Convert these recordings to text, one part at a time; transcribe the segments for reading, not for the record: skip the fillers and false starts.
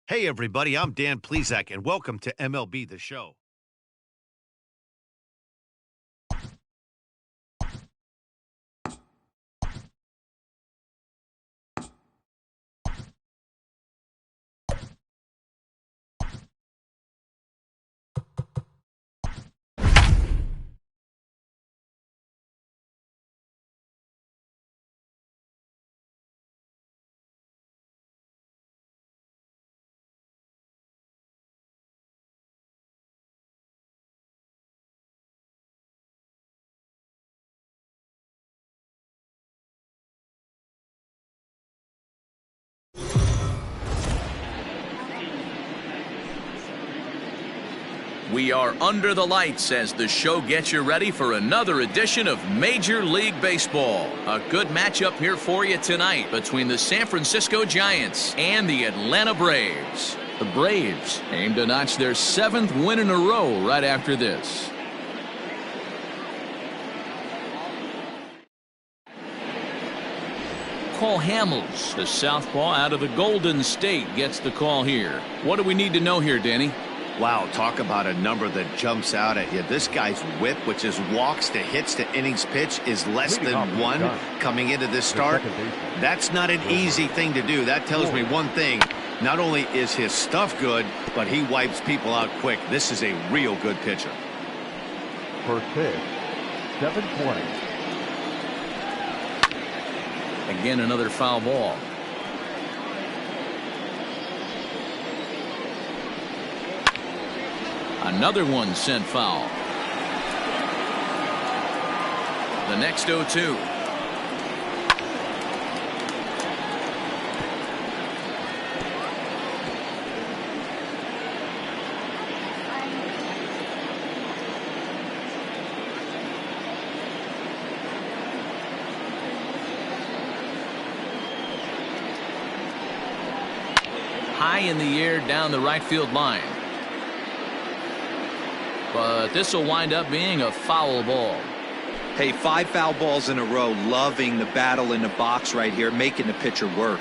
Hey, everybody, I'm Dan Plezak, and welcome to MLB The Show. We are under the lights as the show gets you ready for another edition of Major League Baseball. A good matchup here for you tonight between the San Francisco Giants and the Atlanta Braves. The Braves aim to notch their 7th win in a row right after this. Cole Hamels, the southpaw out of the Golden State, gets the call here. What do we need to know here, Danny? Wow, talk about a number that jumps out at you. This guy's whip, which is walks to hits to innings pitch, is less than 1 coming into this start. That's not an easy thing to do. That tells me one thing. Not only is his stuff good, but he wipes people out quick. This is a real good pitcher. First pitch, 720. Again, another foul ball. Another one sent foul. The next 0-2. High in the air down the right field line. But this will wind up being a foul ball. Hey, 5 foul balls in a row. Loving the battle in the box right here, making the pitcher work.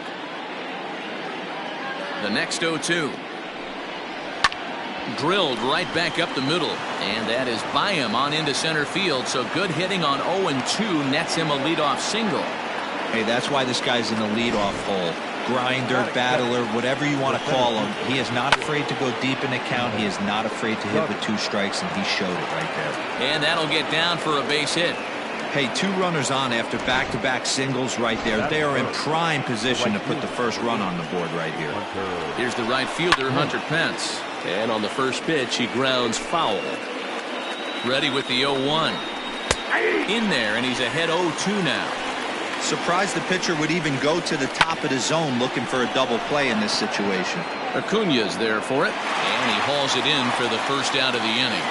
The next 0-2. Drilled right back up the middle. And that is by him on into center field. So good hitting on 0-2 nets him a leadoff single. Hey, that's why this guy's in the leadoff hole. Grinder, battler, whatever you want to call him. He is not afraid to go deep in the count. He is not afraid to hit with 2 strikes, and he showed it right there. And that'll get down for a base hit. Hey, 2 runners on after back-to-back singles right there. They are in prime position to put the first run on the board right here. Here's the right fielder, Hunter Pence. And on the first pitch, he grounds foul. Ready with the 0-1. In there, and he's ahead 0-2 now. Surprised the pitcher would even go to the top of the zone looking for a double play in this situation. Acuna's there for it, and he hauls it in for the first out of the inning.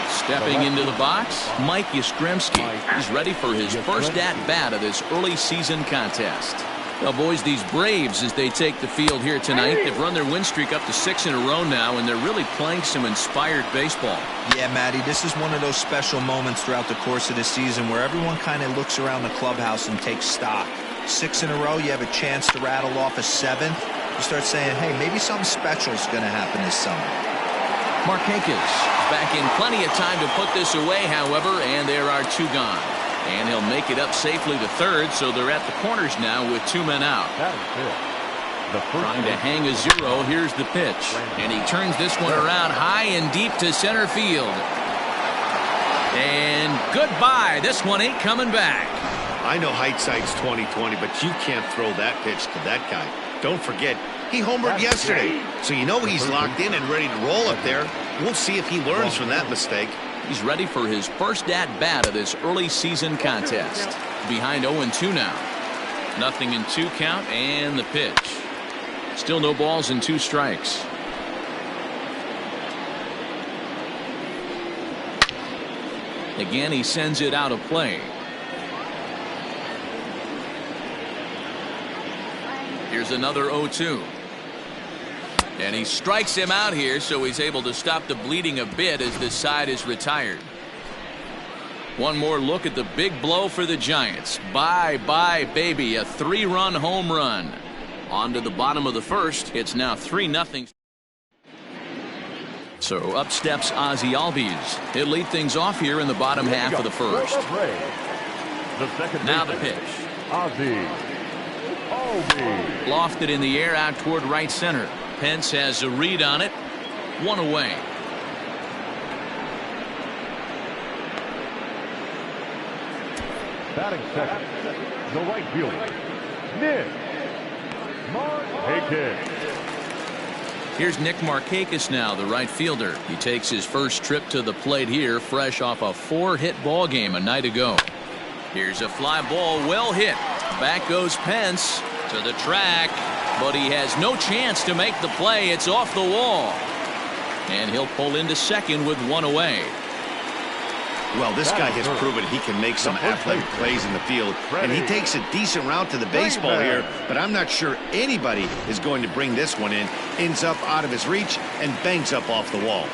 Stepping into the box, Mike Yastrzemski. He's ready for his first at-bat of this early season contest. Well, boys, these Braves, as they take the field here tonight, they've run their win streak up to 6 in a row now, and they're really playing some inspired baseball. Yeah, Matty, this is one of those special moments throughout the course of the season where everyone kind of looks around the clubhouse and takes stock. 6 in a row, you have a chance to rattle off a 7th. You start saying, hey, maybe something special is going to happen this summer. Marchakis back in plenty of time to put this away, however, and there are 2 gone. And he'll make it up safely to third, so they're at the corners now with 2 men out. Trying to hang a 0. Here's the pitch. And he turns this one around high and deep to center field. And goodbye. This one ain't coming back. I know hindsight's 20/20, but you can't throw that pitch to that guy. Don't forget, he homered yesterday. So you know he's locked in and ready to roll up there. We'll see if he learns from that mistake. He's ready for his first at-bat of this early season contest. Behind 0-2 now. Nothing in 2 count, and the pitch. Still no balls and 2 strikes. Again, he sends it out of play. Here's another 0-2. And he strikes him out here, so he's able to stop the bleeding a bit as this side is retired. One more look at the big blow for the Giants. Bye-bye, baby. A 3-run home run. On to the bottom of the first. It's now 3-0. So up steps Ozzie Albies. He'll lead things off here in the bottom half of the first. Now the pitch. Ozzie Albies. Lofted in the air out toward right center. Pence has a read on it. 1 away. Batting second, the right fielder, Nick Marchakis. Here's Nick Marchakis now, the right fielder. He takes his first trip to the plate here, fresh off a 4-hit ball game a night ago. Here's a fly ball, well hit. Back goes Pence to the track, but he has no chance to make the play. It's off the wall. And he'll pull into second with 1 away. Well, this guy has proven he can make some athletic plays in the field, and he takes a decent route to the baseball here, but I'm not sure anybody is going to bring this one in. Ends up out of his reach and bangs up off the wall.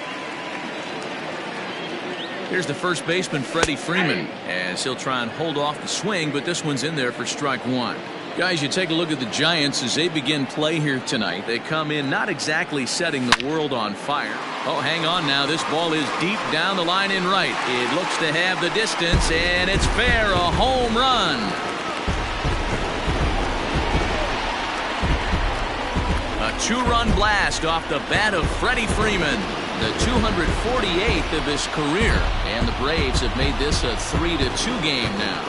Here's the first baseman, Freddie Freeman, as he'll try and hold off the swing, but this one's in there for strike 1. Guys, you take a look at the Giants as they begin play here tonight. They come in not exactly setting the world on fire. Oh, hang on now. This ball is deep down the line in right. It looks to have the distance, and it's fair. A home run. A 2-run blast off the bat of Freddie Freeman. The 248th of his career. And the Braves have made this a 3-2 game now.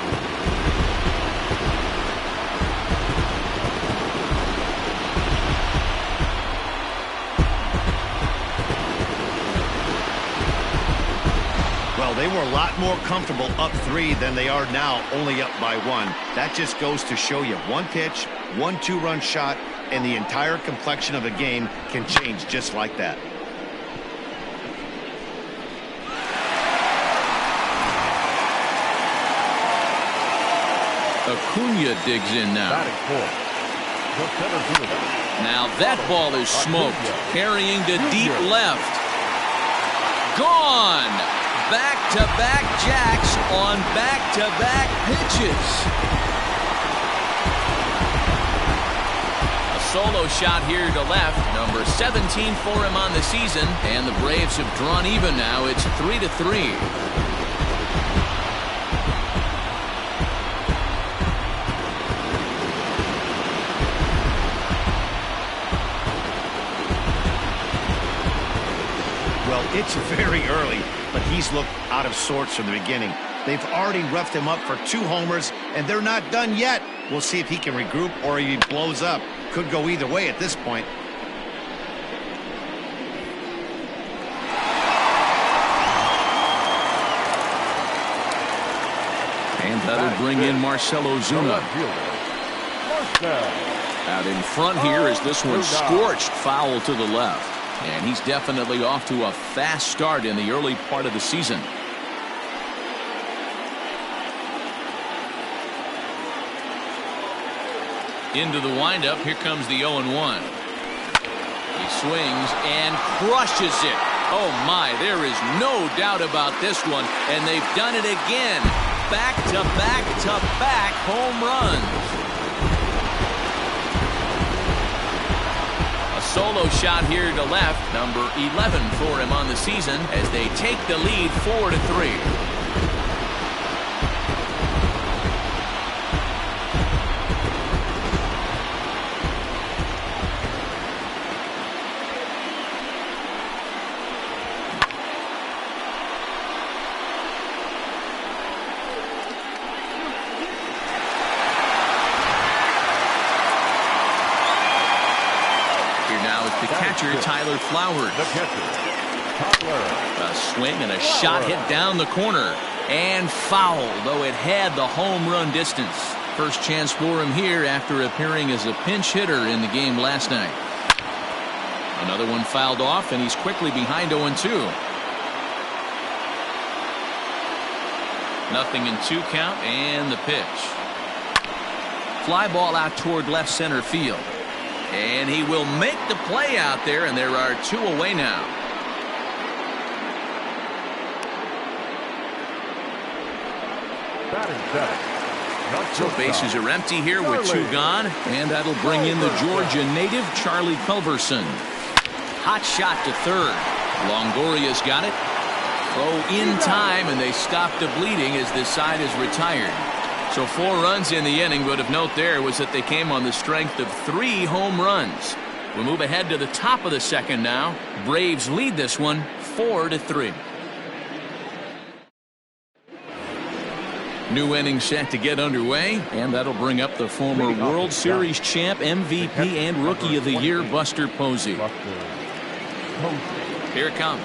They were a lot more comfortable up 3 than they are now, only up by 1. That just goes to show you 1 pitch, 1 2-run shot, and the entire complexion of a game can change just like that. Acuna digs in now. Now that ball is smoked, carrying to deep left. Gone! Back-to-back jacks on back-to-back pitches. A solo shot here to left. Number 17 for him on the season. And the Braves have drawn even now. It's 3-3. Well, it's very early, but he's looked out of sorts from the beginning. They've already roughed him up for 2 homers, and they're not done yet. We'll see if he can regroup or he blows up. Could go either way at this point. And that'll bring in Marcell Ozuna. Out in front here as this one scorched foul to the left. And he's definitely off to a fast start in the early part of the season. Into the windup. Here comes the 0-1. He swings and crushes it. Oh my, there is no doubt about this one. And they've done it again. Back-to-back-to-back home runs. Solo shot here to left, number 11 for him on the season as they take the lead 4-3. Tyler Flowers. A swing and a shot hit down the corner and foul, though it had the home run distance. First chance for him here after appearing as a pinch hitter in the game last night. Another one fouled off, and he's quickly behind 0-2. Nothing in 2 count, and the pitch. Fly ball out toward left center field. And he will make the play out there, and there are 2 away now. Batting seventh. So bases are empty here with 2 gone, and that'll bring in the Georgia native Charlie Culverson. Hot shot to third. Longoria's got it. Throw in time, and they stop the bleeding as this side is retired. So 4 runs in the inning, but of note there was that they came on the strength of 3 home runs. We move ahead to the top of the second now. Braves lead this one 4-3. New inning set to get underway, and that'll bring up the former World Series champ, MVP, and Rookie of the Year, Buster Posey. Here it comes.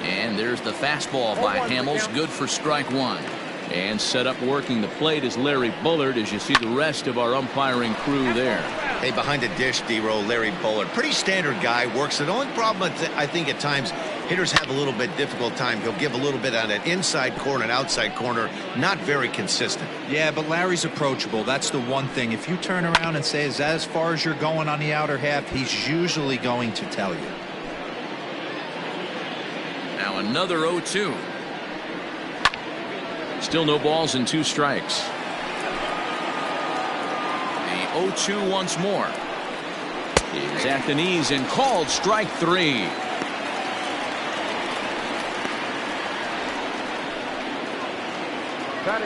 And there's the fastball by Hamels, good for strike 1. And set up working the plate is Larry Bullard, as you see the rest of our umpiring crew there. Hey, behind the dish, D-Roll, Larry Bullard. Pretty standard guy, works. The only problem, I think, at times, hitters have a little bit difficult time. He'll give a little bit on that inside corner and outside corner. Not very consistent. Yeah, but Larry's approachable. That's the one thing. If you turn around and say, is that as far as you're going on the outer half, he's usually going to tell you. Now another 0-2. Still no balls and 2 strikes. The 0-2 once more. Is at the knees and called strike 3.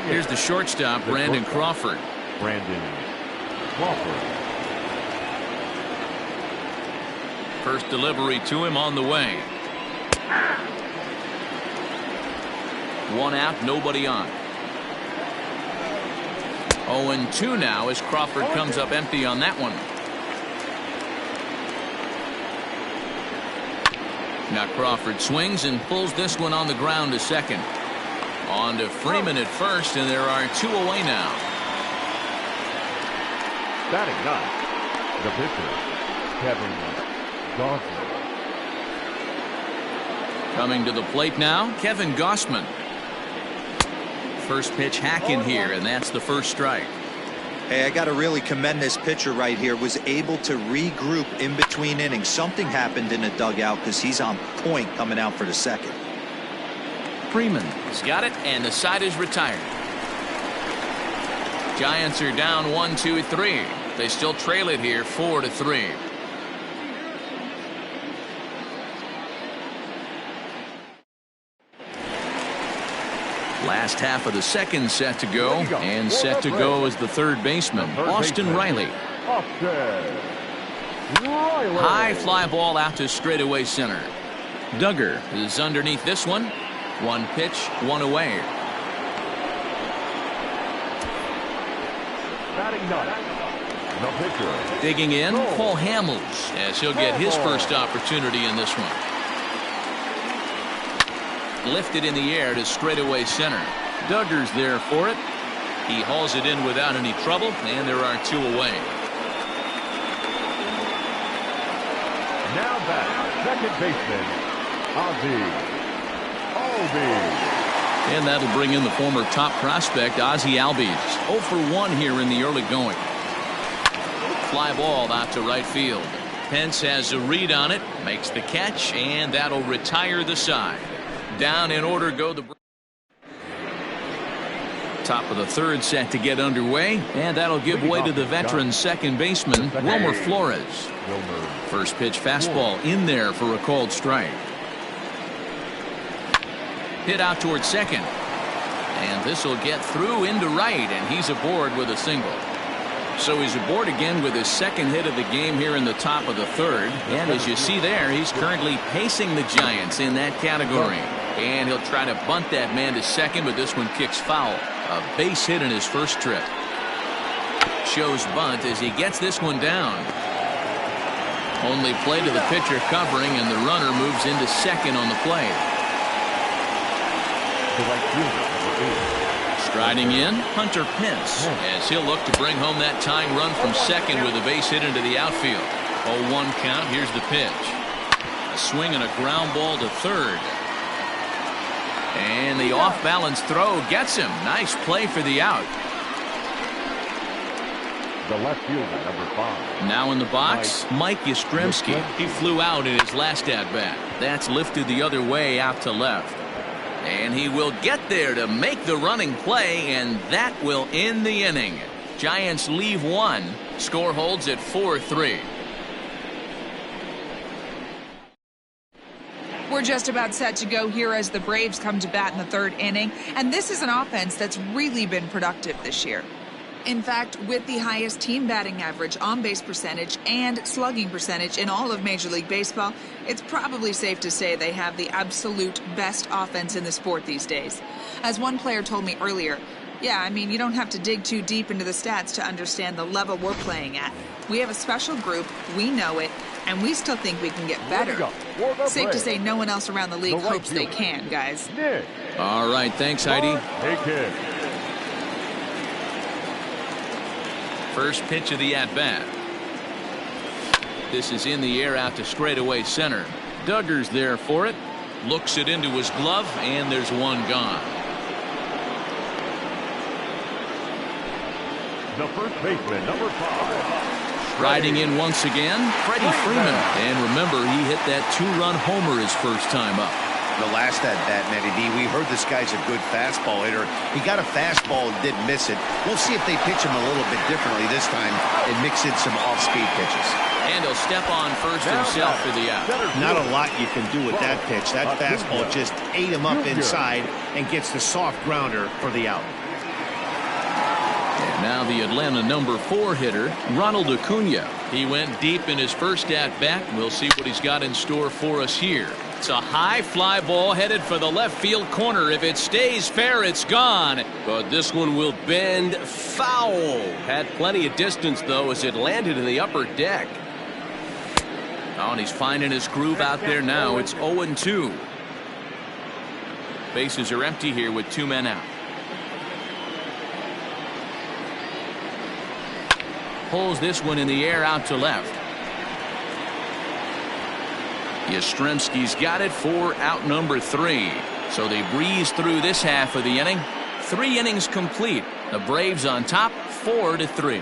Here's the shortstop, Brandon Crawford. First delivery to him on the way. 1 out, nobody on. 0-2 now as Crawford comes up empty on that one. Now Crawford swings and pulls this one on the ground to second. On to Freeman at first, and there are 2 away now. Batting 9, the pitcher, Kevin Gossman. Coming to the plate now, Kevin Gossman. First pitch hack in here, and that's the first strike. Hey, I got to really commend this pitcher right here. Was able to regroup in between innings. Something happened in the dugout because he's on point coming out for the second. Freeman has got it, and the side is retired. Giants are down 1-2-3. They still trail it here 4-3. Last half of the second set to go, and set to go is the third baseman, Austin Riley. High fly ball out to straightaway center. Duggar is underneath this one. 1 pitch, 1 away. Batting 9, the pitcher. Digging in, Paul Hamels, as he'll get his first opportunity in this one. Lifted in the air to straightaway center. Duggar's there for it. He hauls it in without any trouble, and there are 2 away. Now back, second baseman, Ozzie Albies. And that'll bring in the former top prospect, Ozzie Albies. 0 for 1 here in the early going. Fly ball out to right field. Pence has a read on it, makes the catch, and that'll retire the side. Down in order go the top of the third set to get underway, and that'll give way to the veteran second baseman, Wilmer Flores. First pitch fastball in there for a called strike. Hit out towards second, and this will get through into right, and he's aboard with a single. So he's aboard again with his second hit of the game here in the top of the third, and as you see there, he's currently pacing the Giants in that category. And he'll try to bunt that man to second, but this one kicks foul. A base hit in his first trip. Shows bunt as he gets this one down. Only play to the pitcher covering, and the runner moves into second on the play. Striding in, Hunter Pence, as he'll look to bring home that tying run from second with a base hit into the outfield. 0-1 count. Here's the pitch. A swing and a ground ball to third. And the off-balance throw gets him. Nice play for the out. The left fielder, number 5. Now in the box, Mike Yastrzemski. He flew out in his last at-bat. That's lifted the other way out to left. And he will get there to make the running play, and that will end the inning. Giants leave one. Score holds at 4-3. We're just about set to go here as the Braves come to bat in the third inning, and this is an offense that's really been productive this year. In fact, with the highest team batting average, on-base percentage, and slugging percentage in all of Major League Baseball, it's probably safe to say they have the absolute best offense in the sport these days. As one player told me earlier, yeah, I mean, you don't have to dig too deep into the stats to understand the level we're playing at. We have a special group, we know it, and we still think we can get better. Safe to say no one else around the league hopes they can, guys. All right, thanks, Heidi. First pitch of the at-bat. This is in the air out to straightaway center. Duggar's there for it. Looks it into his glove, and there's one gone. The first baseman, number 5. Riding in once again, Freddie Freeman. And remember, he hit that 2-run homer his first time up. The last at-bat, Matty D, we heard this guy's a good fastball hitter. He got a fastball and didn't miss it. We'll see if they pitch him a little bit differently this time and mix in some off-speed pitches. And he'll step on first himself for the out. Not a lot you can do with that pitch. That fastball just ate him up inside and gets the soft grounder for the out. And now the Atlanta number 4 hitter, Ronald Acuna. He went deep in his first at-bat. We'll see what he's got in store for us here. It's a high fly ball headed for the left field corner. If it stays fair, it's gone. But this one will bend foul. Had plenty of distance, though, as it landed in the upper deck. Oh, and he's finding his groove out there now. It's 0-2. Bases are empty here with 2 men out. Pulls this one in the air out to left. Yastrzemski's got it for out number 3. So they breeze through this half of the inning. 3 innings complete. The Braves on top, 4-3.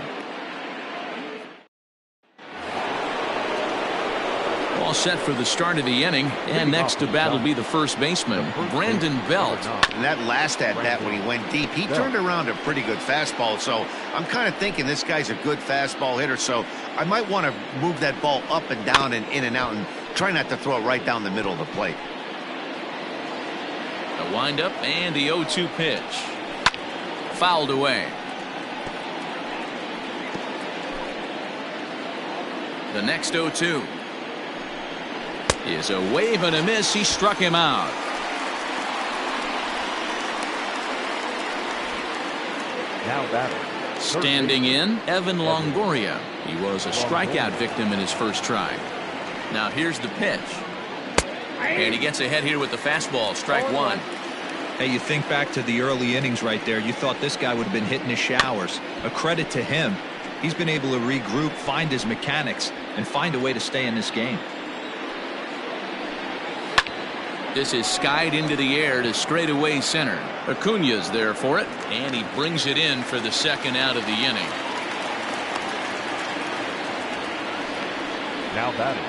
All set for the start of the inning, and next to bat will be the first baseman, Brandon Belt. And that last at-bat when he went deep, he turned around a pretty good fastball. So I'm kind of thinking this guy's a good fastball hitter. So I might want to move that ball up and down and in and out and try not to throw it right down the middle of the plate. The windup and the 0-2 pitch. Fouled away. The next 0-2 is a wave and a miss. He struck him out. Now batting. Standing in, Evan Longoria. He was a strikeout victim in his first try. Now here's the pitch. And he gets ahead here with the fastball. Strike 1. Hey, you think back to the early innings right there. You thought this guy would have been hitting his showers. A credit to him. He's been able to regroup, find his mechanics, and find a way to stay in this game. This is skied into the air to straightaway center. Acuna's there for it, and he brings it in for the second out of the inning. Now batting,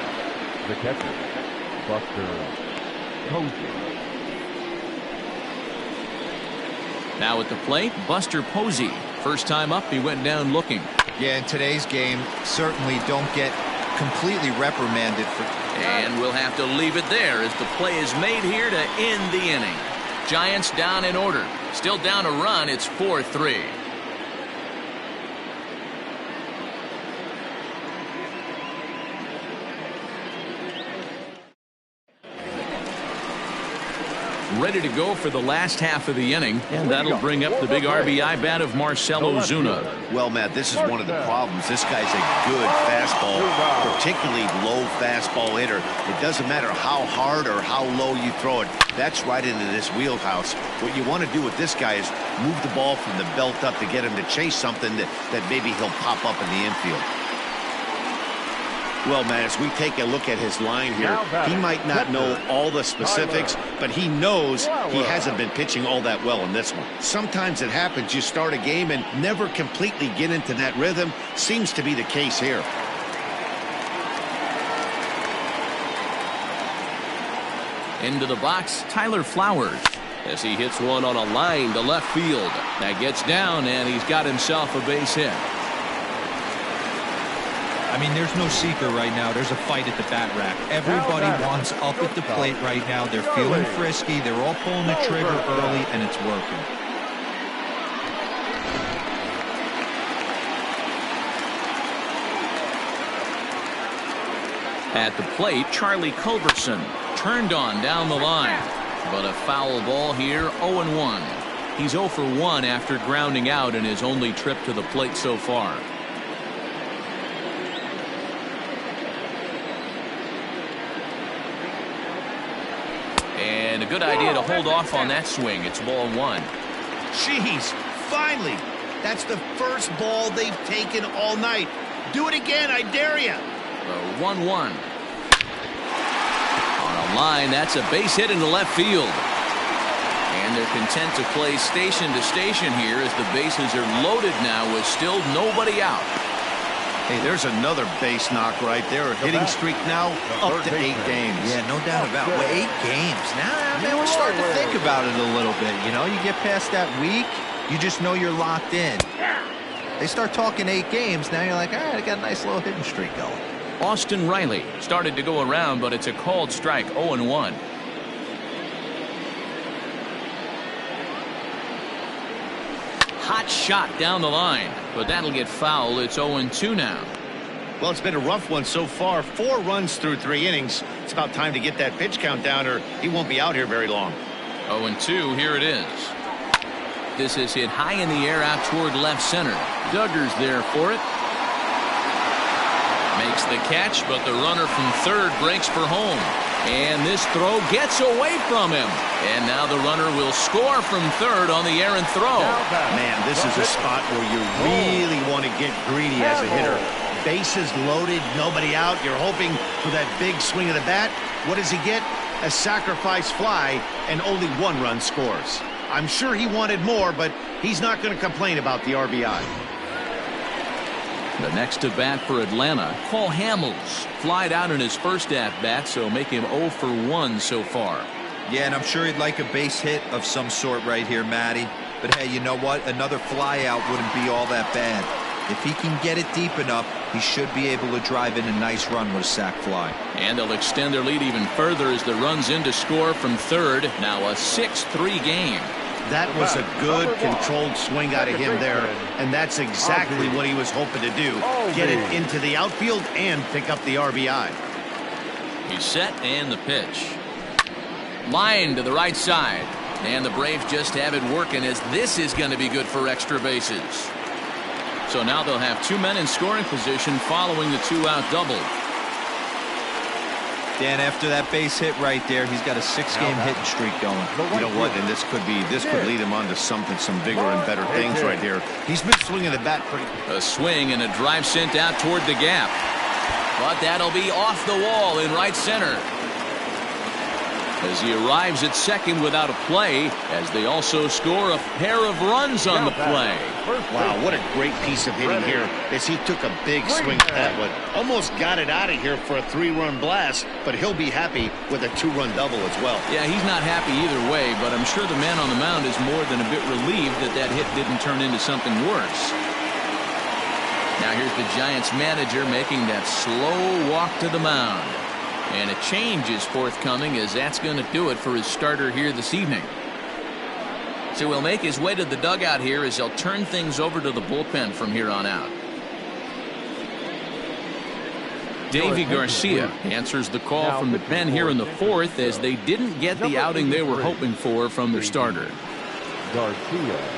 the catcher, Buster Posey. Now at the plate, Buster Posey. First time up, he went down looking. Yeah, in today's game, certainly don't get completely reprimanded for. And we'll have to leave it there as the play is made here to end the inning. Giants down in order. Still down a run. It's 4-3. Ready to go for the last half of the inning, and that'll bring up the big RBI bat of Marcell Ozuna. Well, Matt, this is one of the problems. This guy's a good fastball, particularly low fastball hitter. It doesn't matter how hard or how low you throw it. That's right into this wheelhouse. What you want to do with this guy is move the ball from the belt up to get him to chase something that maybe he'll pop up in the infield. Well, man, as we take a look at his line here, he might not know all the specifics, but he knows he hasn't been pitching all that well in this one. Sometimes it happens. You start a game and never completely get into that rhythm. Seems to be the case here. Into the box, Tyler Flowers. as he hits one on a line to left field. That gets down, and he's got himself a base hit. I mean, there's no secret right now. There's a fight at the bat rack. Everybody wants up at the plate right now. They're feeling frisky. They're all pulling the trigger early, and it's working. At the plate, Charlie Culberson turned on down the line. But a foul ball here, 0-1. He's 0 for 1 after grounding out in his only trip to the plate so far. And a good idea to hold off on that swing. It's ball 1. Jeez, finally. That's the first ball they've taken all night. Do it again, I dare you. 1-1. On a line, that's a base hit into left field. And they're content to play station to station here as the bases are loaded now with still nobody out. Hey, there's another base knock right there. A hitting streak now up to 8 games. Yeah, no doubt about it. Well, 8 games. Now, man, we're starting to think about it a little bit. You know, you get past that week, you just know you're locked in. They start talking 8 games, now you're like, all right, I got a nice little hitting streak going. Austin Riley started to go around, but it's a called strike, 0-1. Hot shot down the line, but that'll get foul. It's 0-2 now. Well, it's been a rough one so far. 4 runs through 3 innings. It's about time to get that pitch count down, or he won't be out here very long. 0-2, here it is. This is hit high in the air out toward left center. Duggar's there for it. Makes the catch, but the runner from third breaks for home. And this throw gets away from him. And now the runner will score from third on the errant throw. Man, this is a spot where you really want to get greedy as a hitter. Bases loaded, nobody out. You're hoping for that big swing of the bat. What does he get? A sacrifice fly, and only 1 run scores. I'm sure he wanted more, but he's not going to complain about the RBI. The next to bat for Atlanta, Paul Hamels, flied out in his first at-bat, so make him 0 for 1 so far. Yeah, and I'm sure he'd like a base hit of some sort right here, Matty. But hey, you know what? Another fly out wouldn't be all that bad. If he can get it deep enough, he should be able to drive in a nice run with a sac fly. And they'll extend their lead even further as the runs in to score from third. Now a 6-3 game. That was a good controlled swing out of him there, and that's exactly what he was hoping to do. Get it into the outfield and pick up the RBI. He's set, and the pitch. Line to the right side. And the Braves just have it working, as this is going to be good for extra bases. So now they'll have 2 men in scoring position following the 2-out double. Dan, after that base hit right there, he's got a 6-game hitting streak going. You know what? And this could lead him on to some bigger and better things right here. He's been swinging the bat pretty. A swing and a drive sent out toward the gap. But that'll be off the wall in right center. As he arrives at second without a play, as they also score a pair of runs on the play. Wow, what a great piece of hitting here as he took a big swing at that one. Almost got it out of here for a 3-run blast, but he'll be happy with a 2-run double as well. Yeah, he's not happy either way, but I'm sure the man on the mound is more than a bit relieved that that hit didn't turn into something worse. Now here's the Giants manager making that slow walk to the mound. And a change is forthcoming, as that's going to do it for his starter here this evening. So he'll make his way to the dugout here as they'll turn things over to the bullpen from here on out. Davy Garcia answers the call from the pen here in the 4th, as they didn't get the outing they were hoping for from their starter. Garcia.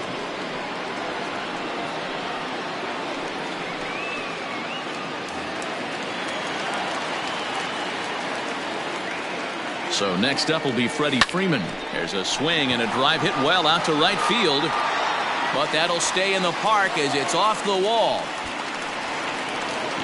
So next up will be Freddie Freeman. There's a swing and a drive hit well out to right field. But that'll stay in the park as it's off the wall.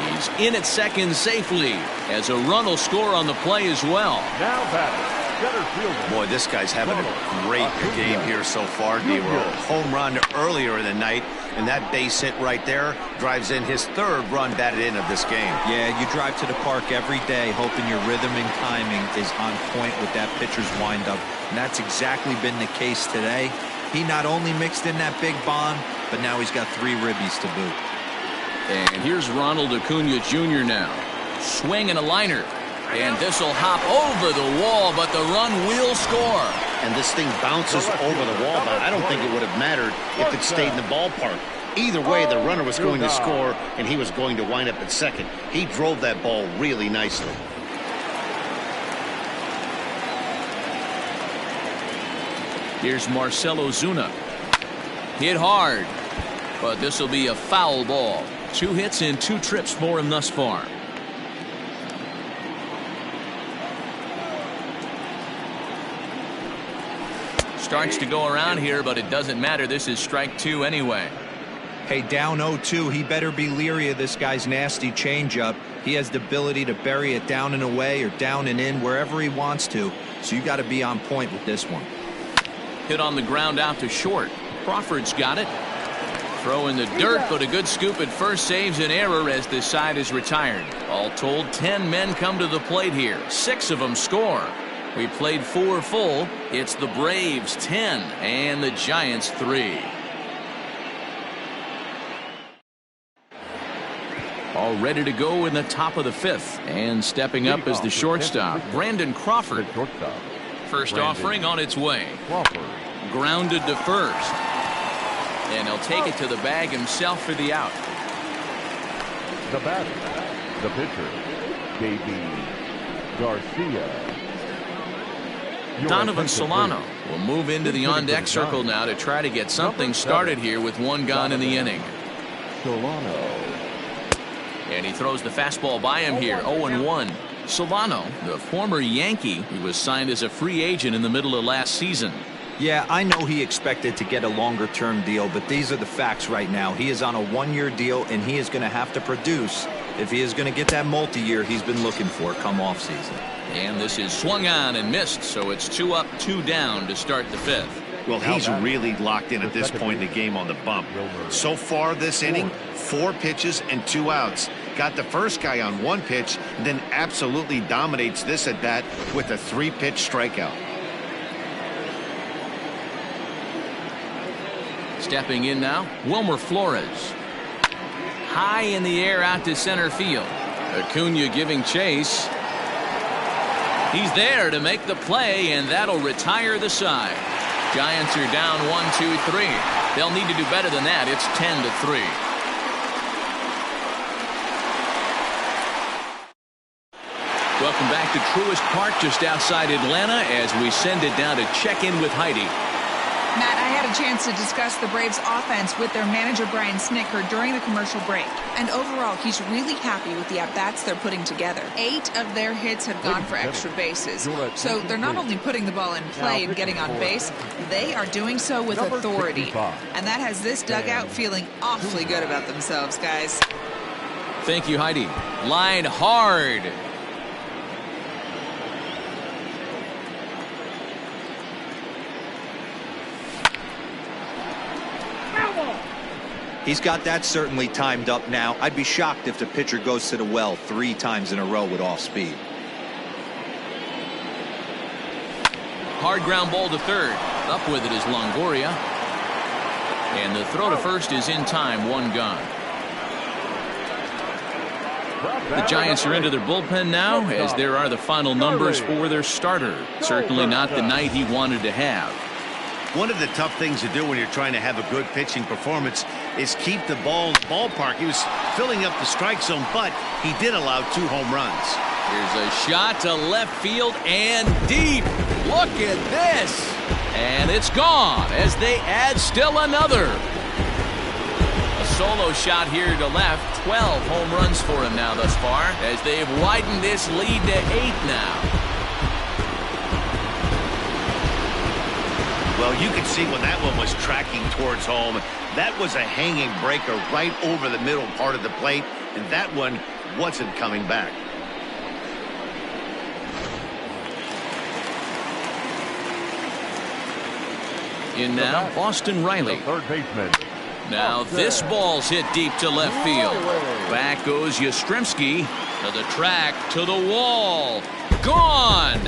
He's in at second safely, as a run will score on the play as well. Now batting, Center fielder. Boy, this guy's having a great game here so far. They were a home run earlier in the night, and that base hit right there drives in his third run batted in of this game. Yeah, you drive to the park every day hoping your rhythm and timing is on point with that pitcher's windup, and that's exactly been the case today. He not only mixed in that big bomb, but now he's got 3 ribbies to boot. And here's Ronald Acuna Jr. now. Swing and a liner. And this will hop over the wall, but the run will score. And this thing bounces over the wall, but I don't think it would have mattered if it stayed in the ballpark. Either way, the runner was going to score, and he was going to wind up at second. He drove that ball really nicely. Here's Marcell Ozuna. Hit hard, but this will be a foul ball. 2 hits and 2 trips for him thus far. Starts to go around here, but it doesn't matter. This is strike 2 anyway. Hey, down 0-2, he better be leery of this guy's nasty changeup. He has the ability to bury it down and away or down and in wherever he wants to, so you got to be on point with this one. Hit on the ground out to short. Crawford's got it. Throw in the dirt, but a good scoop at first saves an error as this side is retired. All told, 10 men come to the plate here. 6 of them score. We played 4 full. It's the Braves 10 and the Giants 3. All ready to go in the top of the 5th. And stepping up is the shortstop, Brandon Crawford. First offering on its way. Grounded to first. And he'll take it to the bag himself for the out. The batter, the pitcher, J.B. Garcia. Donovan Solano will move into the on-deck circle now to try to get something started here with 1 gone in the inning. Solano. And he throws the fastball by him here, 0-1. Solano, the former Yankee, who was signed as a free agent in the middle of last season. Yeah, I know he expected to get a longer-term deal, but these are the facts right now. He is on a 1-year deal, and he is going to have to produce if he is going to get that multi-year he's been looking for come off-season. And this is swung on and missed, so it's 2 up, 2 down to start the 5th. Well, he's really locked in at this point in the game on the bump. So far this inning, 4 pitches and 2 outs. Got the first guy on 1 pitch, and then absolutely dominates this at bat with a 3-pitch strikeout. Stepping in now, Wilmer Flores. High in the air out to center field. Acuna giving chase. He's there to make the play, and that'll retire the side. Giants are down 1-2-3. They'll need to do better than that. It's 10-3. Welcome back to Truist Park just outside Atlanta as we send it down to check in with Heidi. Matt, I had a chance to discuss the Braves offense with their manager Brian Snitker during the commercial break. And overall, he's really happy with the at-bats they're putting together. 8 of their hits have gone for extra bases. So they're not only putting the ball in play and getting on base, they are doing so with authority. And that has this dugout feeling awfully good about themselves, guys. Thank you, Heidi. Line hard. He's got that certainly timed up now. I'd be shocked if the pitcher goes to the well 3 times in a row with off speed. Hard ground ball to third. Up with it is Longoria. And the throw to first is in time. 1 gone. The Giants are into their bullpen now, as there are the final numbers for their starter. Certainly not the night he wanted to have. One of the tough things to do when you're trying to have a good pitching performance is keep the ball in the ballpark. He was filling up the strike zone, but he did allow 2 home runs. Here's a shot to left field and deep. Look at this. And it's gone as they add still another. A solo shot here to left. 12 home runs for him now thus far as they've widened this lead to 8 now. Well, you could see when that one was tracking towards home, that was a hanging breaker right over the middle part of the plate, and that one wasn't coming back. In now, Austin Riley. Third baseman. Now this ball's hit deep to left field. Back goes Yastrzemski to the track, to the wall. Gone!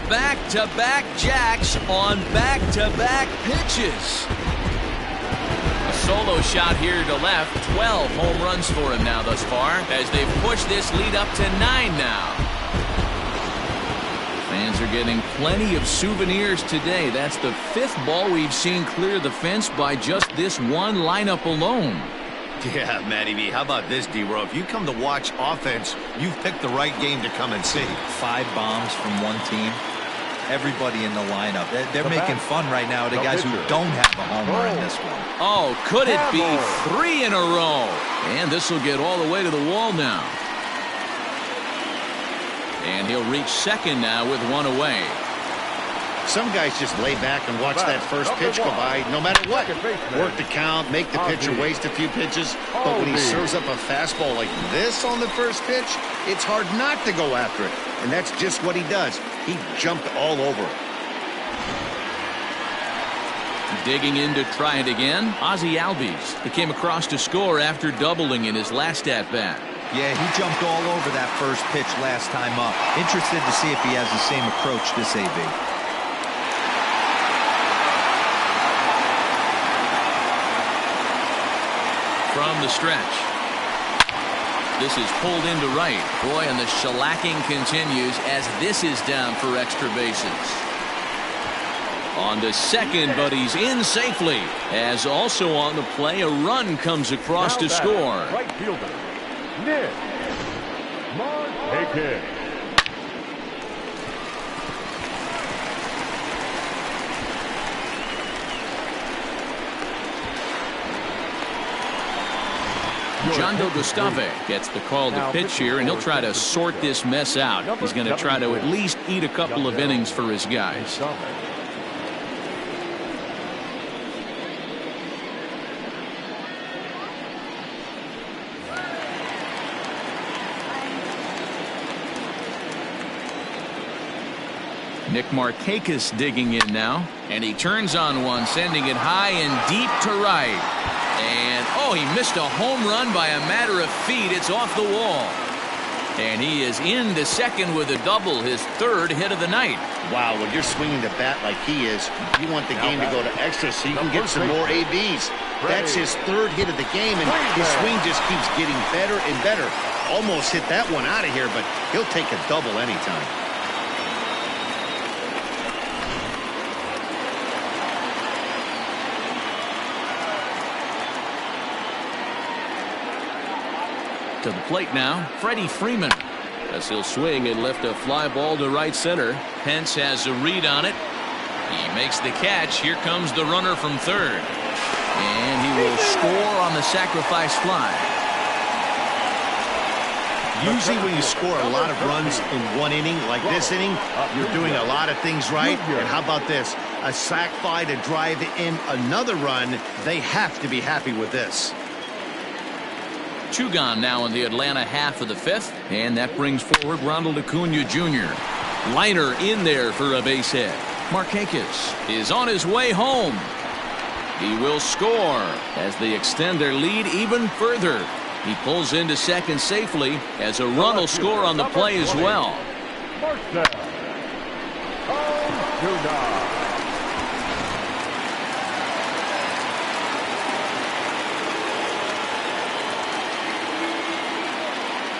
Back-to-back jacks on back-to-back pitches. A solo shot here to left. 12 home runs for him now thus far as they've pushed this lead up to 9 now. Fans are getting plenty of souvenirs today. That's the 5th ball we've seen clear the fence by just this one lineup alone. Yeah, Matty B, how about this, D-Row? If you come to watch offense, you've picked the right game to come and see. 5 bombs from one team. Everybody in the lineup. They're making fun right now of the guys who don't have a homer in this one. Oh, could it be 3 in a row? And this will get all the way to the wall now. And he'll reach second now with 1 away. Some guys just lay back and watch that first pitch go by no matter what. Work the count, make the pitcher waste a few pitches. But when he serves up a fastball like this on the first pitch, it's hard not to go after it. And that's just what he does. He jumped all over it. Digging in to try it again, Ozzie Albies. He came across to score after doubling in his last at-bat. Yeah, he jumped all over that first pitch last time up. Interested to see if he has the same approach this AB. From the stretch. This is pulled into right. Boy, and the shellacking continues as this is down for extra bases. On to second, but he's in safely. As also on the play, a run comes across to score. Right fielder, Nick Marchakis. Jondo Gustave gets the call to pitch here, and he'll try to sort this mess out. He's going to try to at least eat a couple of innings for his guys. Nick Marchakis digging in now, and he turns on one, sending it high and deep to right. And, oh, he missed a home run by a matter of feet. It's off the wall. And he is in to second with a double, his 3rd hit of the night. Wow, when you're swinging the bat like he is, you want the game to go to extra so you can get some more ABs. That's his 3rd hit of the game, and his swing just keeps getting better and better. Almost hit that one out of here, but he'll take a double anytime. To the plate now, Freddie Freeman. As he'll swing and lift a fly ball to right center. Pence has a read on it. He makes the catch. Here comes the runner from third. And he will score on the sacrifice fly. Usually when you score a lot of runs in one inning, like this inning, you're doing a lot of things right. And how about this? A sac fly to drive in another run. They have to be happy with this. 2 gone now in the Atlanta half of the 5th, and that brings forward Ronald Acuna Jr. Liner in there for a base hit. Marchakis is on his way home. He will score as they extend their lead even further. He pulls into second safely as a run will score on the play as well.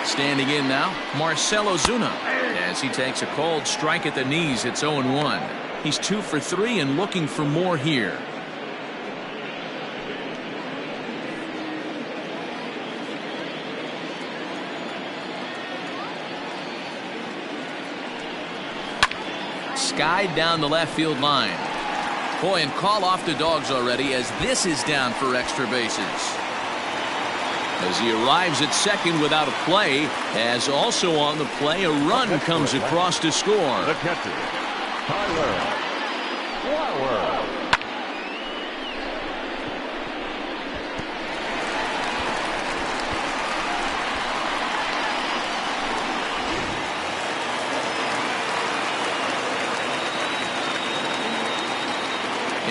Standing in now, Marcell Ozuna, as he takes a called strike at the knees. It's 0-1. He's 2 for 3 and looking for more here. Skied down the left field line. Boy, and call off the dogs already as this is down for extra bases. As he arrives at second without a play, as also on the play, a run comes across to score. The catcher, Tyler Flower.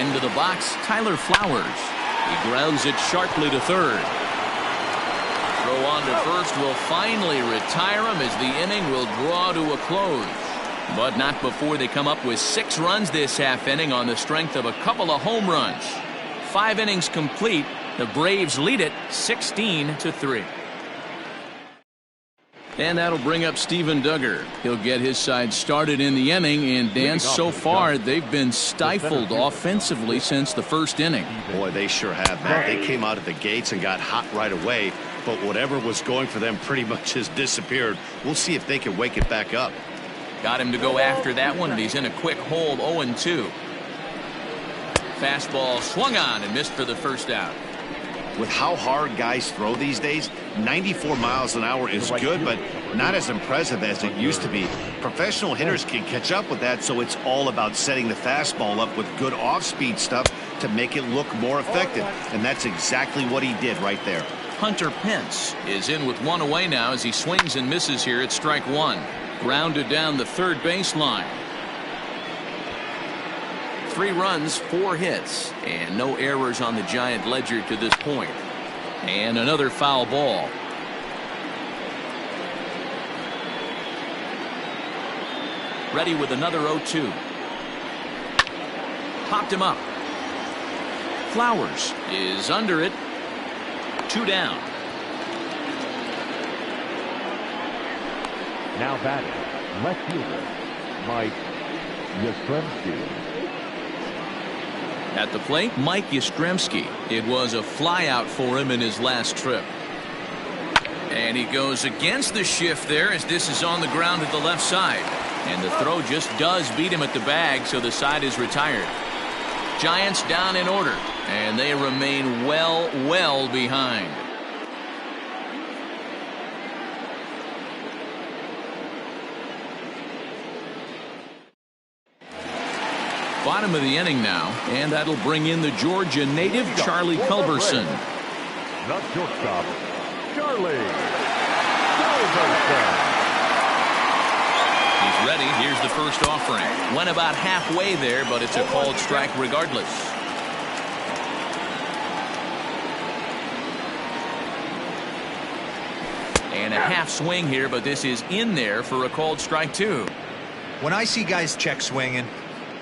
Into the box, Tyler Flowers. He grounds it sharply to third. Throw on to first will finally retire him as the inning will draw to a close. But not before they come up with 6 runs this half inning on the strength of a couple of home runs. 5 innings complete. The Braves lead it 16-3. And that'll bring up Steven Duggar. He'll get his side started in the inning. And Dan, so far they've been stifled offensively since the first inning. Boy, they sure have, Matt. They came out of the gates and got hot right away. But whatever was going for them pretty much has disappeared. We'll see if they can wake it back up. Got him to go after that one, and he's in a quick hold, 0-2. Fastball swung on and missed for the first out. With how hard guys throw these days, 94 miles an hour is good, but not as impressive as it used to be. Professional hitters can catch up with that, so it's all about setting the fastball up with good off-speed stuff to make it look more effective. And that's exactly what he did right there. Hunter Pence is in with 1 away now as he swings and misses here at strike 1. Grounded down the third baseline. 3 runs, 4 hits, and no errors on the Giant ledger to this point. And another foul ball. Ready with another 0-2. Popped him up. Flowers is under it. 2 down. Now batting, left fielder, Mike Yastrzemski. At the plate, Mike Yastrzemski. It was a flyout for him in his last trip. And he goes against the shift there as this is on the ground at the left side. And the throw just does beat him at the bag, so the side is retired. Giants down in order, and they remain well behind. Bottom of the inning now, and that'll bring in the Georgia native Charlie Culberson. The shortstop, Charlie Culberson. He's ready. Here's the first offering. Went about halfway there, but it's a called strike regardless. And a half swing here, but this is in there for a called strike 2. When I see guys check swinging,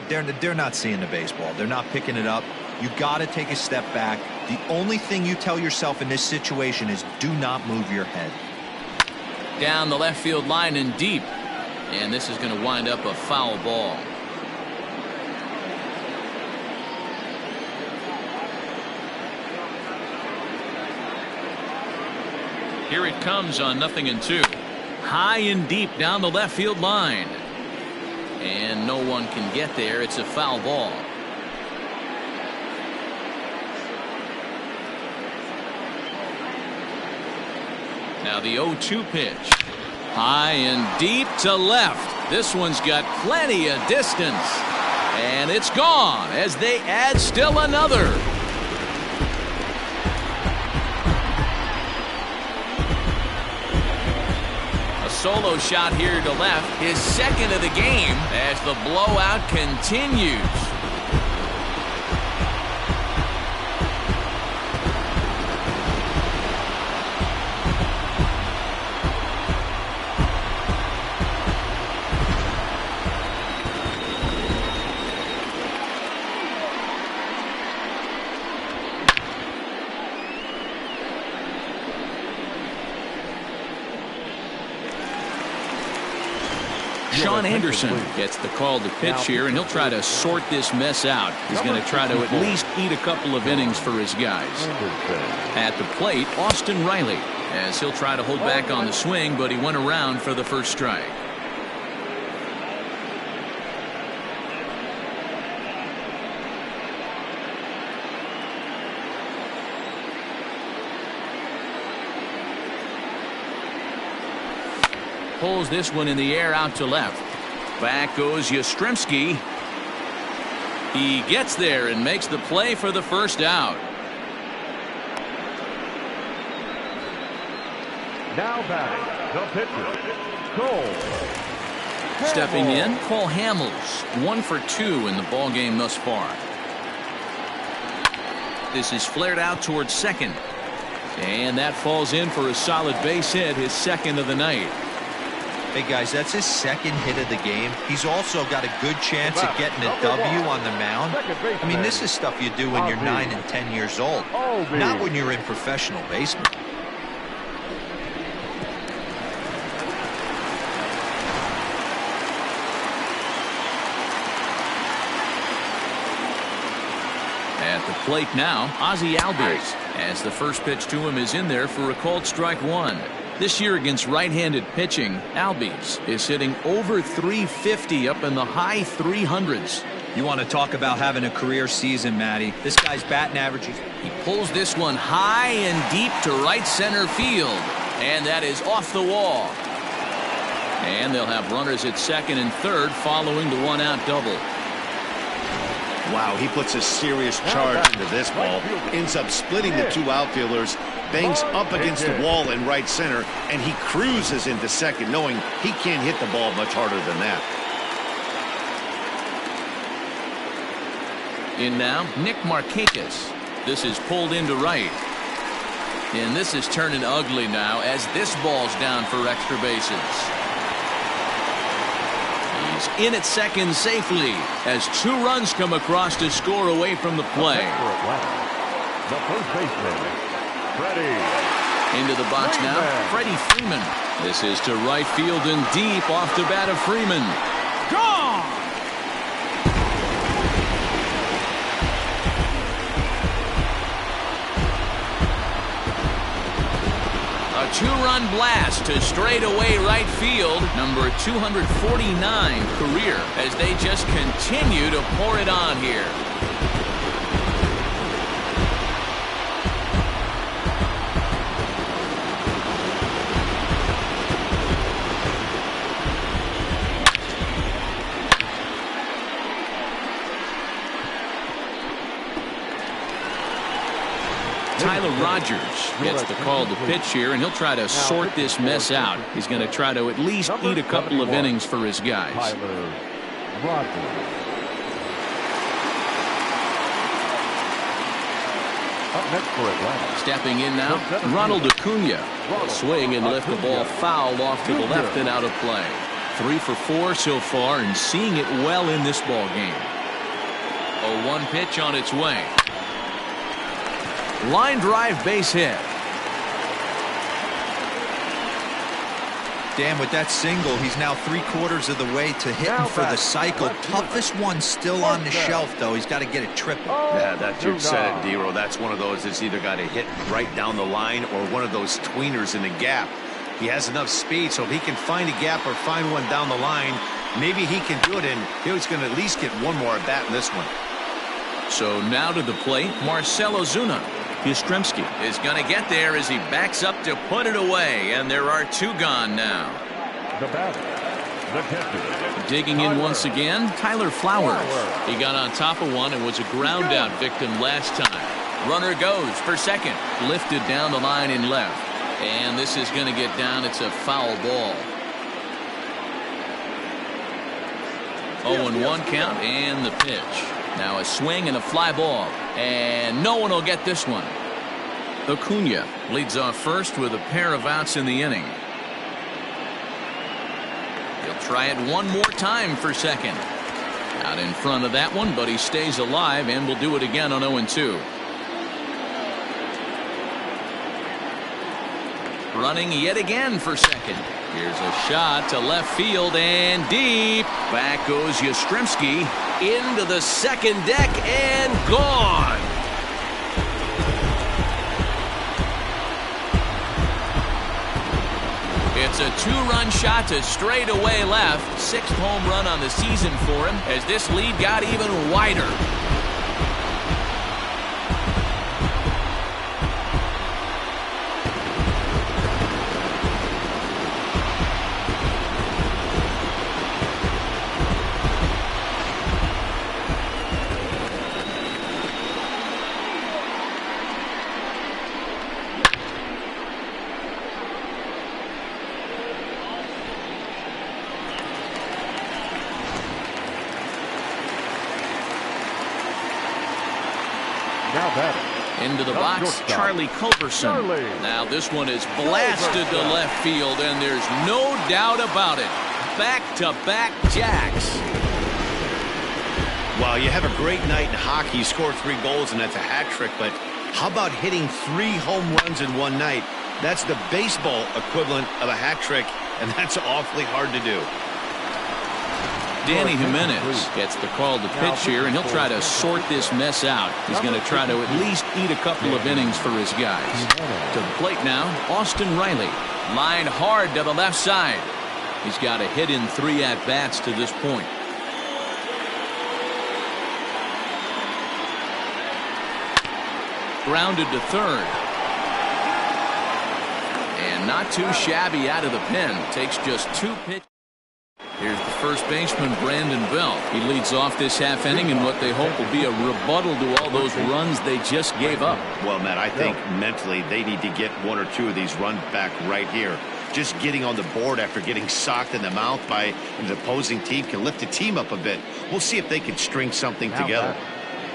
they're not seeing the baseball. They're not picking it up. You got to take a step back. The only thing you tell yourself in this situation is do not move your head. Down the left field line and deep. And this is going to wind up a foul ball. Here it comes on 0-2. High and deep down the left field line. And no one can get there. It's a foul ball. Now the 0-2 pitch. High and deep to left. This one's got plenty of distance. And it's gone as they add still another. A solo shot here to left. His second of the game as the blowout continues. Sean Anderson gets the call to pitch here, and he'll try to sort this mess out. He's going to try to at least eat a couple of innings for his guys. At the plate, Austin Riley, as he'll try to hold back on the swing, but he went around for the first strike. Pulls this one in the air out to left. Back goes Yastrzemski. He gets there and makes the play for the first out. Now batting, the pitcher, Cole. Stepping in, Cole Hamels, 1 for 2 in the ball game thus far. This is flared out towards second. And that falls in for a solid base hit, his second of the night. Hey, guys, that's his second hit of the game. He's also got a good chance of getting a W on the mound. I mean, this is stuff you do when you're 9 and 10 years old, not when you're in professional baseball. At the plate now, Ozzie Albies, as the first pitch to him is in there for a called strike one. This year against right-handed pitching, Albies is hitting over 350 up in the high 300s. You want to talk about having a career season, Matty. This guy's batting average. He pulls this one high and deep to right center field. And that is off the wall. And they'll have runners at second and third following the one-out double. Wow, he puts a serious charge into this ball. Ends up splitting the two outfielders. Bangs up against the wall in right center, and he cruises into second, knowing he can't hit the ball much harder than that. In now, Nick Marchakis. This is pulled into right. And this is turning ugly now as this ball's down for extra bases. He's in at second safely as 2 runs come across to score away from the play. The first baseman, Freddie. Into the box now, Freddie Freeman. This is to right field and deep off the bat of Freeman. Gone! A 2-run blast to straightaway right field, number 249 career, as they just continue to pour it on here. Tyler Rogers gets the call to pitch here, and he'll try to sort this mess out. He's going to try to at least eat a couple of innings for his guys. Tyler Rogers. Up next for Atlanta. Stepping in now, Ronald Acuna. Will swing and lift the ball foul off to the left and out of play. 3 for 4 so far, and seeing it well in this ball game. A 1 pitch on its way. Line drive base hit. Dan, with that single, he's now 3/4 of the way to hitting for the cycle. Toughest one still on the shelf, though. He's got to get it triple. Yeah, that's you said it, D-Roll. That's one of those that's either got to hit right down the line or one of those tweeners in the gap. He has enough speed, so if he can find a gap or find one down the line, maybe he can do it, and he's going to at least get one more at bat in this one. So now to the plate, Marcell Ozuna. Yastrzemski is going to get there as he backs up to put it away, and there are 2 gone now. The batter, the catcher. Digging in once again, Tyler Flowers. He got on top of one and was a ground out victim last time. Runner goes for second, lifted down the line in left, and this is going to get down. It's a foul ball. 0-1 count and the pitch. Now a swing and a fly ball, and no one will get this one. Acuna leads off first with a pair of outs in the inning. He'll try it one more time for second. Out in front of that one, but he stays alive and will do it again on 0-2. Running yet again for second. Here's a shot to left field and deep. Back goes Yastrzemski into the second deck and gone. It's a 2-run shot to straightaway left. 6th home run on the season for him as this lead got even wider. Now batting, Into the box, Charlie Culberson. Now this one is blasted to left field, and there's no doubt about it. Back-to-back jacks. Well, you have a great night in hockey. You score 3 goals, and that's a hat trick. But how about hitting 3 home runs in one night? That's the baseball equivalent of a hat trick, and that's awfully hard to do. Danny Jimenez gets the call to pitch here, and he'll try to sort this mess out. He's going to try to at least eat a couple of innings for his guys. To the plate now, Austin Riley. Line hard to the left side. He's got a hit in 3 at-bats to this point. Grounded to third. And not too shabby out of the pen. Takes just 2 pitches. Here's the first baseman, Brandon Belt. He leads off this half inning in what they hope will be a rebuttal to all those runs they just gave up. Well, Matt, I think mentally they need to get 1 or 2 of these runs back right here. Just getting on the board after getting socked in the mouth by the opposing team can lift the team up a bit. We'll see if they can string something together.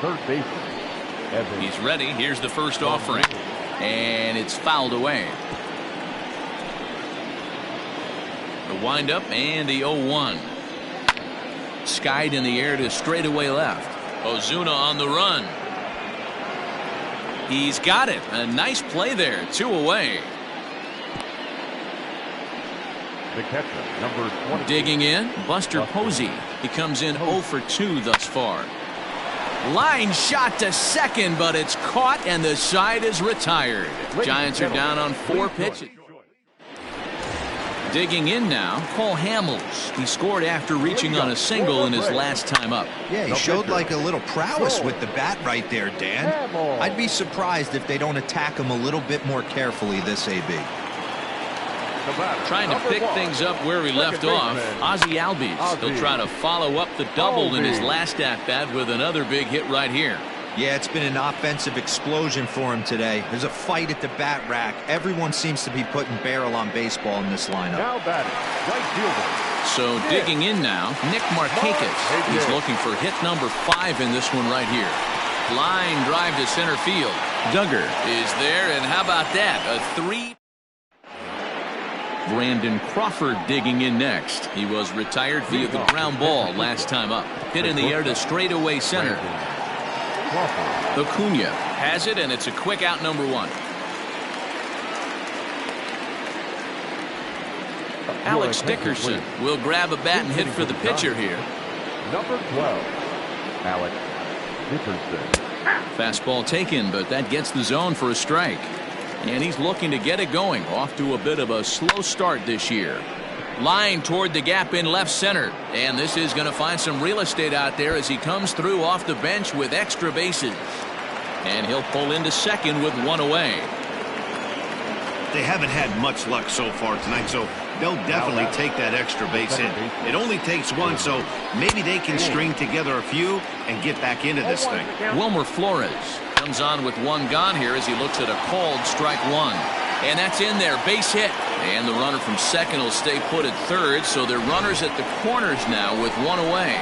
Third baseman. He's ready. Here's the first offering. And it's fouled away. The windup and the 0-1. Skied in the air to straightaway left. Ozuna on the run. He's got it. A nice play there. 2 away. The catcher, number 20. Digging in, Buster Posey. He comes in 0 for 2 thus far. Line shot to second, but it's caught, and the side is retired. Giants are down on 4 pitches. Digging in now, Cole Hamels. He scored after reaching on a single in his last time up. Yeah, he showed like a little prowess with the bat right there, Dan. I'd be surprised if they don't attack him a little bit more carefully this AB. Trying to pick things up where he left off, Ozzie Albies. He'll try to follow up the double in his last at-bat with another big hit right here. Yeah, it's been an offensive explosion for him today. There's a fight at the bat rack. Everyone seems to be putting barrel on baseball in this lineup. Now batting, right fielder. So digging in now, Nick Marchakis. He's looking for hit number 5 in this one right here. Line drive to center field. Duggar is there, and how about that? A 3. Brandon Crawford digging in next. He was retired via the ground ball last time up. Hit in the air to straightaway center. Acuna has it, and it's a quick out, number 1. Alex Dickerson will grab a bat and hit for the pitcher here. Number 12, Alex Dickerson. Fastball taken, but that gets the zone for a strike. And he's looking to get it going. Off to a bit of a slow start this year. Line toward the gap in left center. And this is going to find some real estate out there as he comes through off the bench with extra bases. And he'll pull into second with 1 away. They haven't had much luck so far tonight, so they'll definitely take that extra base hit. It only takes 1, so maybe they can string together a few and get back into this thing. Wilmer Flores comes on with 1 gone here as he looks at a called strike 1. And that's in there, base hit. And the runner from second will stay put at third, so they're runners at the corners now with 1 away.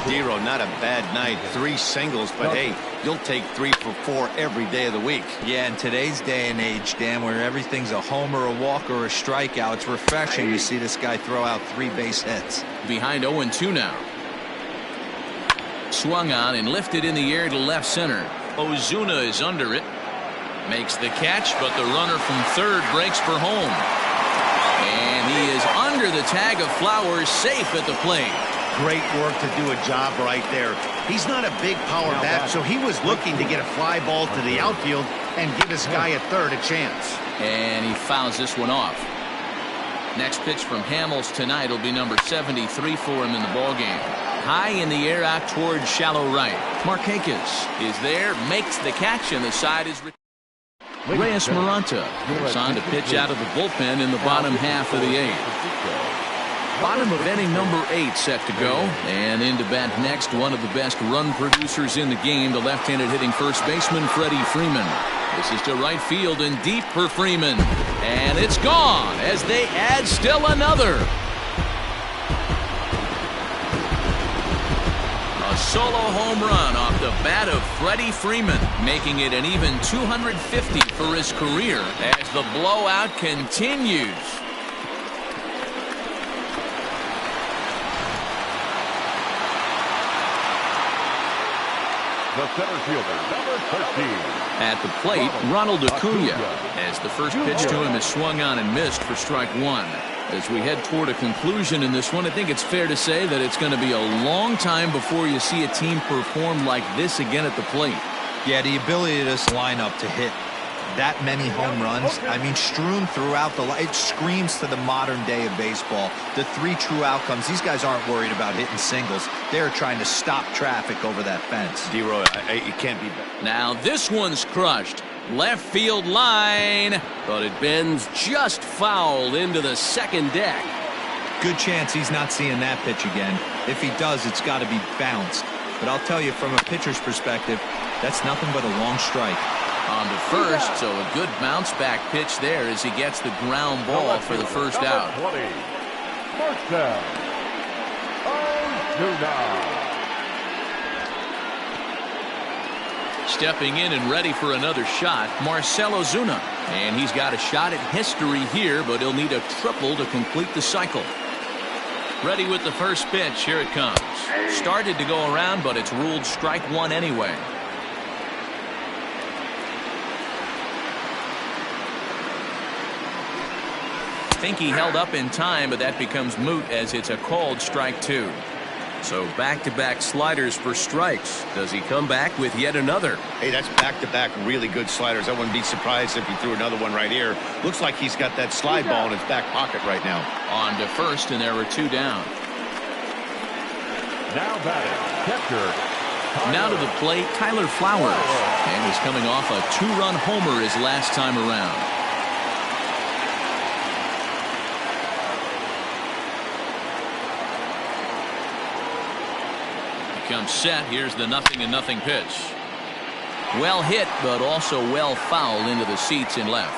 Dero, not a bad night. 3 singles, but hey, you'll take 3 for 4 every day of the week. Yeah, in today's day and age, Dan, where everything's a homer, a walk, or a strikeout, it's refreshing to see this guy throw out 3 base hits. Behind 0-2 now. Swung on and lifted in the air to left center. Ozuna is under it. Makes the catch, but the runner from third breaks for home. And he is under the tag of Flowers, safe at the plate. Great work to do a job right there. He's not a big power bat, so he was looking to get a fly ball to the outfield and give his guy at third a chance. And he fouls this one off. Next pitch from Hamels tonight will be number 73 for him in the ballgame. High in the air out towards shallow right. Marchakis is there, makes the catch, and the side is Reyes Maranta goes on to pitch out of the bullpen in the bottom half of the 8th. Bottom of inning number 8 set to go, and into bat next, one of the best run producers in the game, the left-handed hitting first baseman Freddie Freeman. This is to right field and deep for Freeman, and it's gone as they add still another. A A solo home run off the bat of Freddie Freeman, making it an even 250 for his career as the blowout continues. The center fielder, number 13. At the plate, Ronald Acuna, as the first pitch to him is swung on and missed for strike one. As we head toward a conclusion in this one, I think it's fair to say that it's going to be a long time before you see a team perform like this again at the plate. Yeah, the ability of this lineup to hit that many home runs, I mean, strewn throughout it screams to the modern day of baseball. The three true outcomes, these guys aren't worried about hitting singles. They're trying to stop traffic over that fence. D-Roy, it can't be better. Now this one's crushed. Left field line, but it bends just foul into the second deck. Good chance he's not seeing that pitch again. If he does, it's got to be bounced. But I'll tell you, from a pitcher's perspective, that's nothing but a long strike. On to first, so a good bounce back pitch there as he gets the ground ball for the first out. 20. Marcel. Stepping in and ready for another shot, Marcell Ozuna. And he's got a shot at history here, but he'll need a triple to complete the cycle. Ready with the first pitch. Here it comes. Started to go around, but it's ruled strike one anyway. I think he held up in time, but that becomes moot as it's a called strike two. So back-to-back sliders for strikes. Does he come back with yet another? Hey, that's back-to-back really good sliders. I wouldn't be surprised if he threw another one right here. Looks like he's got that slide ball in his back pocket right now. On to first, and there were two down. Now batting, catcher. Now to the plate, Tyler Flowers. And he's coming off a two-run homer his last time around. Comes set. Here's the 0-0 pitch. Well hit, but also well fouled into the seats in left.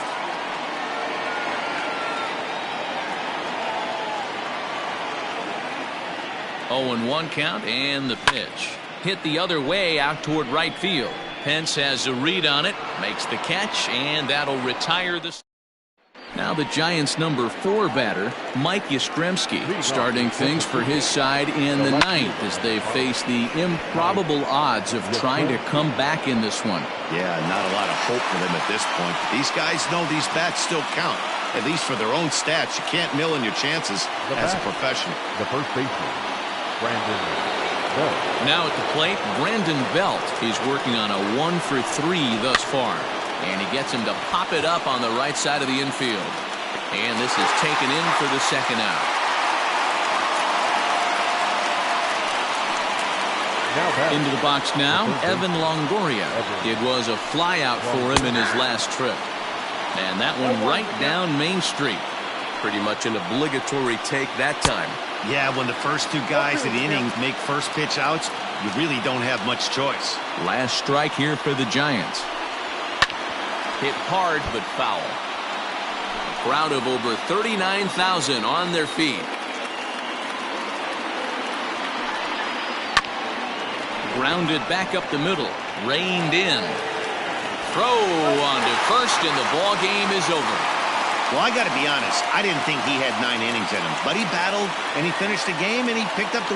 Oh, 0-1 count, and the pitch. Hit the other way out toward right field. Pence has a read on it, makes the catch, and that'll retire the. Now the Giants' number 4 batter, Mike Yastrzemski, starting things for his side in the 9th as they face the improbable odds of trying to come back in this one. Yeah, not a lot of hope for them at this point. These guys know these bats still count, at least for their own stats. You can't mill in your chances as a professional. The first baseman, Brandon Belt. Now at the plate, Brandon Belt. He's working on a 1 for 3 thus far. And he gets him to pop it up on the right side of the infield. And this is taken in for the second out. Into the box now, Evan Longoria. It was a fly out for him in his last trip. And that one right down Main Street. Pretty much an obligatory take that time. Yeah, when the first two guys in the inning make first pitch outs, you really don't have much choice. Last strike here for the Giants. Hit hard but foul. A crowd of over 39,000 on their feet. Grounded back up the middle. Reined in. Throw on to first, and the ball game is over. Well, I got to be honest. I didn't think he had 9 innings in him, but he battled and he finished the game and he picked up the win.